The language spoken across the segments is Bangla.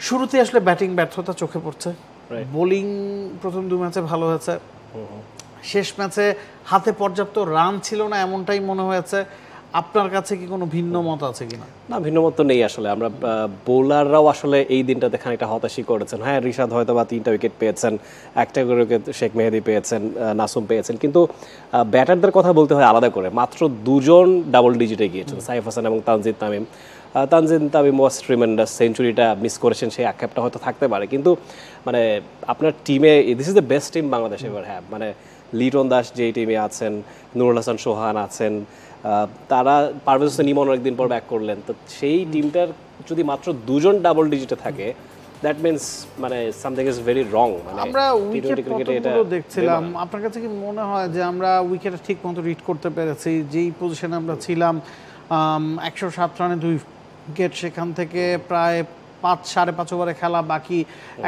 শুরুতে আসলে ব্যাটিং ব্যর্থতা চোখে পড়ছে, বোলিং প্রথম 2 ম্যাচে ভালো হয়েছে, শেষ ম্যাচে হাতে পর্যাপ্ত রান ছিল না এমনটাই মনে হয়েছে। আপনার কাছে কি কোনো ভিন্ন মত আছে কিনা? না, ভিন্ন মত তো নেই আসলে। আমরা বোলাররাও আসলে এই দিনটাতে খানিকটা হতাশি করেছেন। হ্যাঁ, রিশাদ হয়তো বা 3টা উইকেট পেয়েছেন, একটা করে উইকেট শেখ মেহেদি পেয়েছেন, নাসুম পেয়েছেন, কিন্তু ব্যাটারদের কথা বলতে হয় আলাদা করে। মাত্র 2 জন ডাবল ডিজিটে গিয়েছেন, সাইফ হাসান এবং তানজিদ তামিম। তানজিদ তামিম ওয়াজ ট্রিমেন্ডাস, সেঞ্চুরিটা মিস করেছেন, সেই আক্ষেপটা হয়তো থাকতে পারে, কিন্তু মানে আপনার টিমে this is the best team Bangladesh এবার হ্যাভ। মানে লিটন দাস যেই টিমে আছেন, নুরুল হাসান সোহান আছেন, তারা পারভেজ হোসেন ইমন একদিন পর ব্যাক করলেন, তো সেই টিমটার যদি মাত্র 2 জন ডাবল ডিজিটে থাকে, দ্যাট মিন্স মানে সামথিং ইজ ভেরি রং। মানে আমরা উইকেট পতনগুলো দেখছিলাম, আপনার কাছে কি মনে হয় যে আমরা উইকেট ঠিক মতো রিড করতে পেরেছি? যেই পজিশনে আমরা ছিলাম 107 রানে 2 উইকেট, সেখান থেকে প্রায় 5-5.5 ওভারে খেলা, বাকি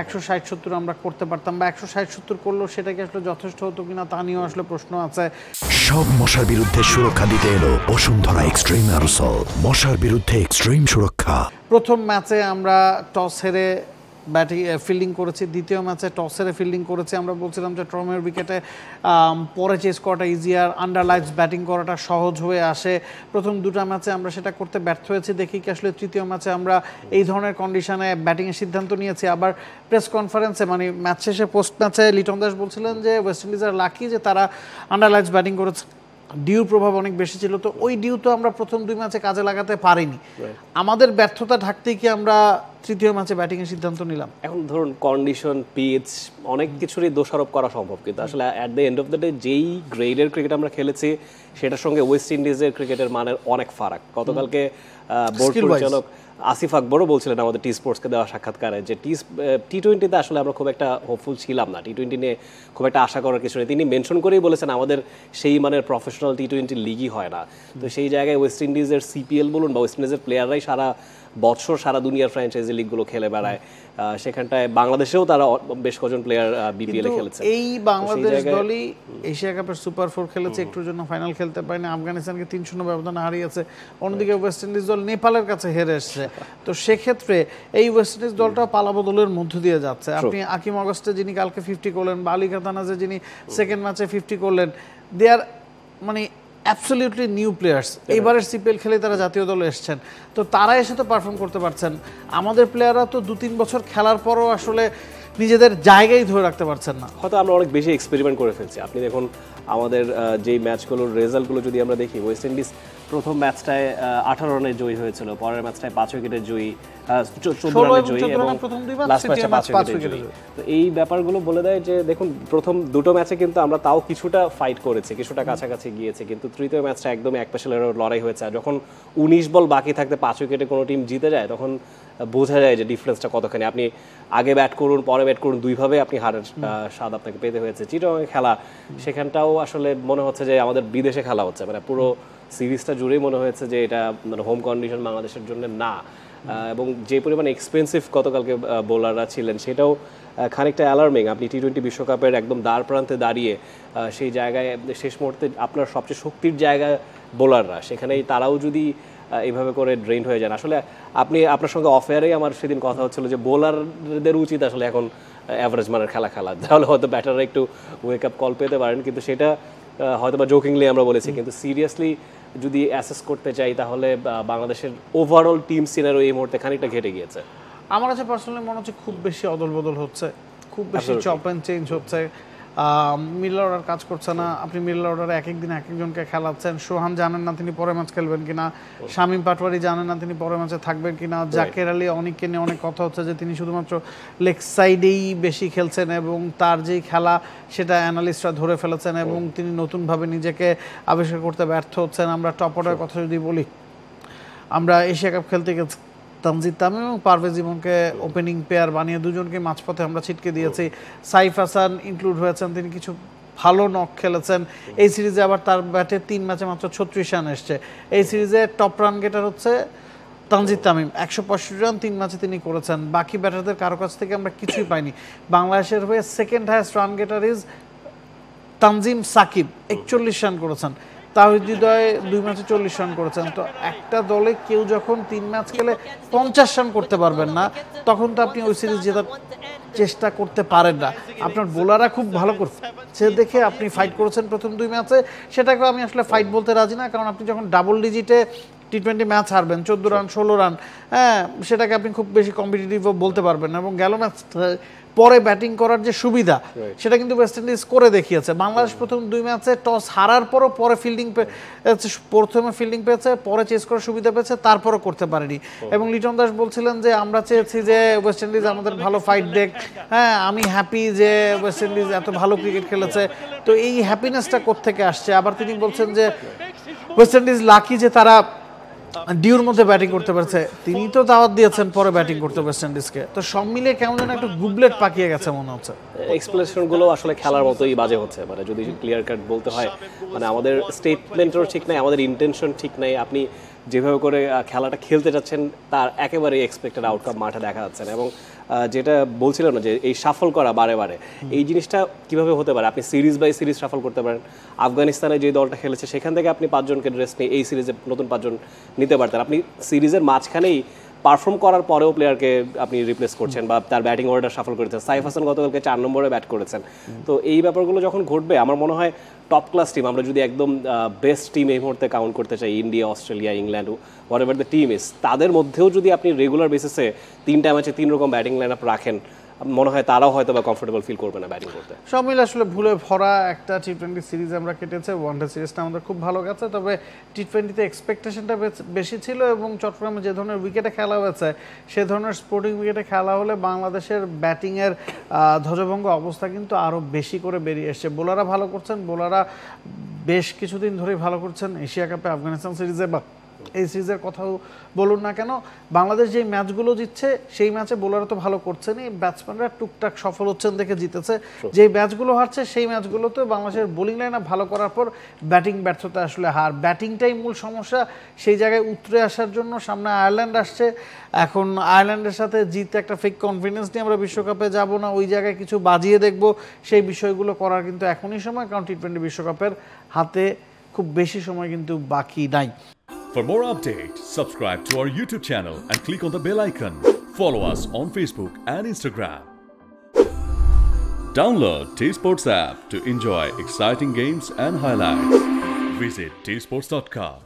160-70 আমরা করতে পারতাম, বা 160-70 করলেও সেটা কি আসলে যথেষ্ট হতো কিনা তা নিয়েও আসলে প্রশ্ন আছে। সব মশার বিরুদ্ধে সুরক্ষা দিতে এলো বসুন্ধরা এক্সট্রিম অ্যারোসল, মশার বিরুদ্ধে এক্সট্রিম সুরক্ষা। প্রথম ম্যাচে আমরা টস হেরে ফিল্ডিং করেছি, দ্বিতীয় ম্যাচে টস হেরে ফিল্ডিং করেছি। আমরা বলছিলাম যে ট্রমের উইকেটে পরে চেস করাটা ইজিয়ার, আন্ডারলাইটস ব্যাটিং করাটা সহজ হয়ে আসে। প্রথম 2টা ম্যাচে আমরা সেটা করতে ব্যর্থ হয়েছি, দেখি কি আসলে তৃতীয় ম্যাচে আমরা এই ধরনের কন্ডিশনে ব্যাটিংয়ের সিদ্ধান্ত নিয়েছি। আবার প্রেস কনফারেন্সে মানে ম্যাচ শেষে পোস্ট ম্যাচে লিটন দাস বলছিলেন যে ওয়েস্ট ইন্ডিজের লাকি যে তারা আন্ডারলাইটস ব্যাটিং করেছে, ডিউর প্রভাব অনেক বেশি ছিল, তো ওই ডিউ তো আমরা প্রথম 2 ম্যাচে কাজে লাগাতে পারিনি। আমাদের ব্যর্থতা ঢাকতেই কি আমরা তৃতীয় ম্যাচে ব্যাটিংয়ের সিদ্ধান্ত নিলাম? এখন ধরুন কন্ডিশন, পিচ, অনেক কিছুরই দোষারোপ করা সম্ভব, কিন্তু আসলে at the end of the day যেই গ্রেডের ক্রিকেট আমরা খেলেছি সেটার সঙ্গে ওয়েস্ট ইন্ডিজের ক্রিকেটের মানের অনেক ফারাক। গতকালকে বোর্ড পরিচালক আসিফ আকবরও বলছিলেন আমাদের টি স্পোর্টসকে দেওয়া সাক্ষাৎকারে যে টি20তে আসলে আমরা খুব একটা হোপফুল ছিলাম না, টি20 নিয়ে খুব একটা আশা করার কিছু নেই। তিনি মেনশন করেই বলেছেন আমাদের সেই মানের প্রফেশনাল টি20 লিগই হয় না। তো সেই জায়গায় ওয়েস্ট ইন্ডিজের সিপিএল বলুন বা ওয়েস্ট ইন্ডিজের প্লেয়াররাই সারা বছর সারা দুনিয়ার ফ্র্যাঞ্চাইজি লিগগুলো খেলে বেড়ায়, সেখানটায় বাংলাদেশেও তারা বেশ কজন প্লেয়ার বিপিএল এ খেলেছে। এই বাংলাদেশ দলই এশিয়া কাপের সুপার 4 খেলেছে, একটুর জন্য ফাইনাল খেলতে পারেনি, আফগানিস্তানকে 3-0 ব্যবধানে হারিয়েছে, অন্যদিকে ওয়েস্ট ইন্ডিজ দল নেপালের কাছে হেরে এসেছে। তো সেক্ষেত্রে এই ওয়েস্ট ইন্ডিজ দলটা পালাবদলের মধ্য দিয়ে যাচ্ছে। আপনি আকিম অগস্টে যিনি কালকে 50 করলেন, বা আলী খাতানাজে যিনি সেকেন্ড ম্যাচে 50 করলেন, দে আর মানে অ্যাবসলিউটলি নিউ প্লেয়ার্স। এইবারের সিপিএল খেলে তারা জাতীয় দলে এসেছেন, তো তারা এসে তো পারফর্ম করতে পারছেন। আমাদের প্লেয়াররা তো 2-3 বছর খেলার পরও আসলে নিজেদের জায়গায় ধরে রাখতে পারছেন না। হয়তো আমরা অনেক বেশি এক্সপেরিমেন্ট করে ফেলছি। আপনি দেখুন আমাদের যেই ম্যাচগুলোর রেজাল্টগুলো যদি আমরা দেখি, ওয়েস্ট ইন্ডিজ প্রথম ম্যাচটায় 18 রানে জয়ী হয়েছিল, পরের ম্যাচটায় 5 উইকেটে জয়ী, 14 রানে জয়ী, এবং লাস্ট ম্যাচে 5 উইকেটে জয়ী। তো এই ব্যাপারগুলো বলে দেয় যে দেখুন প্রথম 2টো ম্যাচে কিন্তু আমরা তাও কিছুটা ফাইট করেছি, কিছুটা কাছাকাছি গিয়েছে, কিন্তু তৃতীয় ম্যাচটা একদমই এক পেশালের লড়াই হয়েছে। আর যখন 19 বল বাকি থাকতে 5 উইকেটে কোনো টিম জিতে যায়, তখন বোঝা যায় যে ডিফারেন্সটা কতখানি। আপনি আগে ব্যাট করুন, পরে ব্যাট করুন, 2ভাবে আপনি হারের স্বাদ আপনাকে পেতে হয়েছে। চিটাগংয়ে খেলা, সেখানটাও আসলে মনে হচ্ছে যে আমাদের বিদেশে খেলা হচ্ছে, মানে পুরো সিরিজটা জুড়েই মনে হয়েছে যে এটা মানে হোম কন্ডিশন বাংলাদেশের জন্য না। এবং যে পরিমাণ এক্সপেন্সিভ গতকালকে বোলাররা ছিলেন সেটাও খানিকটা অ্যালার্মিং। আপনি টি20 বিশ্বকাপের একদম দ্বার প্রান্তে দাঁড়িয়ে সেই জায়গায় শেষ মুহূর্তে আপনার সবচেয়ে শক্তির জায়গায় বোলাররা, সেখানেই তারাও যদি এইভাবে করে ড্রেন হয়ে যান, আসলে আপনার সঙ্গে অফেয়ারেই আমার সেদিন কথা হচ্ছিল যে বোলারদের উচিত আসলে এখন অ্যাভারেজ মানের খেলা, তাহলে হয়তো ব্যাটাররা একটু ওয়েক আপ কল পেতে পারেন। কিন্তু সেটা হয়তো বা জোকিংলি আমরা বলেছি, কিন্তু সিরিয়াসলি যদি অ্যাসেস করতে চাই তাহলে বাংলাদেশের ওভারঅল টিম সিনারিও এই মুহূর্তে খানিকটা ঘেটে গিয়েছে। আমার কাছে পার্সোনালি মনে হচ্ছে খুব বেশি অদল বদল হচ্ছে, খুব বেশি চপ অ্যান্ড চেঞ্জ হচ্ছে, মিডল অর্ডার কাজ করছে না। আপনি মিডল অর্ডারে এক একদিন এক একজনকে খেলাচ্ছেন। সোহান জানেন না তিনি পরের ম্যাচ খেলবেন কিনা, শামীম পাটোয়ারি জানেন না তিনি পরের ম্যাচে থাকবেন কিনা, জাকের আলী অনেককে নিয়ে অনেক কথা হচ্ছে যে তিনি শুধুমাত্র লেগ সাইডেই বেশি খেলছেন এবং তার যেই খেলা সেটা অ্যানালিস্টরা ধরে ফেলেছেন এবং তিনি নতুনভাবে নিজেকে আবিষ্কার করতে ব্যর্থ হচ্ছেন। আমরা টপ অর্ডারের কথা যদি বলি, আমরা এশিয়া কাপ খেলতে গেছি, তানজিদ তামিম এবং পারভেজ ইমনকে ওপেনিং পেয়ার বানিয়ে দুজনকে মাঝপথে আমরা ছিটকে দিয়েছি। সাইফ হাসান ইনক্লুড হয়েছেন, তিনি কিছু ভালো নক খেলেছেন। এই সিরিজে আবার তার ব্যাটে 3 ম্যাচে মাত্র 36 রান এসছে। এই সিরিজে টপ রান গেটার হচ্ছে তানজিদ তামিম, 165 রান 3 ম্যাচে তিনি করেছেন। বাকি ব্যাটারদের কারো কাছ থেকে আমরা কিছুই পাইনি। বাংলাদেশের হয়ে second highest run getter is Tanzim Sakib, 41 run করেছেন। তাহিদ হৃদয় 2 ম্যাচে 40 রান করেছেন। তো একটা দলে কেউ যখন 3 ম্যাচ খেলে 50 রান করতে পারবেন না, তখন তো আপনি ওই সিরিজ জেতার চেষ্টা করতে পারেন না। আপনার বোলাররা খুব ভালো করছে দেখে আপনি ফাইট করেছেন প্রথম 2 ম্যাচে, সেটাকে আমি আসলে ফাইট বলতে রাজি না, কারণ আপনি যখন ডাবল ডিজিটে টি-20 ম্যাচ হারবেন 14 রান 16 রান, হ্যাঁ, সেটাকে আপনি খুব বেশি কম্পিটিটিভও বলতে পারবেন না। এবং গেল ম্যাচ পরে ব্যাটিং করার যে সুবিধা সেটা কিন্তু ওয়েস্ট ইন্ডিজ করে দেখিয়েছে। বাংলাদেশ প্রথম 2 ম্যাচে টস হারার পরও পরে প্রথমে ফিল্ডিং পেয়েছে, পরে চেস করার সুবিধা পেয়েছে, তারপরও করতে পারেনি। এবং লিটন দাস বলছিলেন যে আমরা চেয়েছি যে ওয়েস্ট ইন্ডিজ আমাদের ভালো ফাইট দেখ, হ্যাঁ, আমি হ্যাপি যে ওয়েস্ট ইন্ডিজ এত ভালো ক্রিকেট খেলেছে। তো এই হ্যাপিনেসটা কোত্থেকে আসছে? আবার তিনি বলছেন যে ওয়েস্ট ইন্ডিজ লাকি যে তারা ডিউর মধ্যে ব্যাটিং করতে পারছে, তিনি তো দাওয়াত দিয়েছেন পরে ব্যাটিং করতে ওয়েস্ট ইন্ডিজকে। তো সব মিলিয়ে কেমন যেন একটা গুবলেট পাকিয়ে গেছে মনে হচ্ছে। এক্সপ্লেনেশনগুলো আসলে খেলার মতোই বাজে হচ্ছে, মানে যদি ক্লিয়ার কাট বলতে হয়, মানে আমাদের স্টেটমেন্টও ঠিক নাই, আমাদের ইন্টেনশন ঠিক নাই। আপনি যেভাবে করে খেলাটা খেলতে যাচ্ছেন তার একেবারে এক্সপেক্টেড আউটকাম মাঠে দেখা যাচ্ছে না। এবং যেটা বলছিলেন না যে এই সাফল করা বারে বারে, এই জিনিসটা কিভাবে হতে পারে? আপনি সিরিজ বাই সিরিজ সাফল করতে পারেন। আফগানিস্তানে যে দলটা খেলেছে সেখান থেকে আপনি 5 জনকে রেস্ট নিয়ে এই সিরিজে নতুন 5 জন নিতে পারতেন। আপনি সিরিজের মাঝখানেই পারফর্ম করার পরেও প্লেয়ারকে আপনি রিপ্লেস করছেন বা তার ব্যাটিং অর্ডার সাফল করেছেন। সাইফ হাসান গতকালকে 4 নম্বরে ব্যাট করেছেন। তো এই ব্যাপারগুলো যখন ঘটবে, আমার মনে হয় টপ ক্লাস টিম, আমরা যদি একদম বেস্ট টিম এই মুহূর্তে কাউন্ট করতে চাই, India, Australia, England, what ever the team is, তাদের মধ্যেও যদি আপনি রেগুলার বেসিসে 3টা ম্যাচে 3 রকম ব্যাটিং লাইন আপ রাখেন, মনে হয় তারাও হয়তো বা কমফোর্টেবল ফিল করবে না ব্যাটিং করতে। সব মিলে আসলে ভুলে ভরা একটা টি-20 সিরিজ আমরা কেটেছে। ওয়ানডে সিরিজটা আমাদের খুব ভালো গেছে, তবে টি-20তে এক্সপেকটেশনটা বেশি ছিল এবং চট্টগ্রামে যে ধরনের উইকেটে খেলা হয়েছে সে ধরনের স্পোর্টিং উইকেটে খেলা হলে বাংলাদেশের ব্যাটিংয়ের ধ্বজভঙ্গ অবস্থা কিন্তু আরও বেশি করে বেরিয়ে এসছে। বোলাররা ভালো করছেন, বোলাররা বেশ কিছুদিন ধরেই ভালো করছেন। এশিয়া কাপে আফগানিস্তান সিরিজে বা এই সিরিজের কথাও বলুন না কেন, বাংলাদেশ যেই ম্যাচগুলো জিতছে সেই ম্যাচে বোলাররা তো ভালো করছেনই, ব্যাটসম্যানরা টুকটাক সফল হচ্ছেন দেখে জিতেছে। যেই ম্যাচগুলো হারছে সেই ম্যাচগুলোতে বাংলাদেশের বোলিং লাইন ভালো করার পর ব্যাটিং ব্যর্থতা আসলে হার, ব্যাটিংটাই মূল সমস্যা। সেই জায়গায় উতরে আসার জন্য সামনে আয়ারল্যান্ড আসছে, এখন আয়ারল্যান্ডের সাথে জিতে একটা ফেক কনফিডেন্স নিয়ে আমরা বিশ্বকাপে যাব না, ওই জায়গায় কিছু বাজিয়ে দেখব, সেই বিষয়গুলো করার কিন্তু এখনই সময়, কারণ টি-20 বিশ্বকাপের হাতে খুব বেশি সময় কিন্তু বাকি নাই। For more updates, subscribe to our YouTube channel and click on the bell icon. Follow us on Facebook and Instagram. Download T-Sports app to enjoy exciting games and highlights. Visit tsports.com.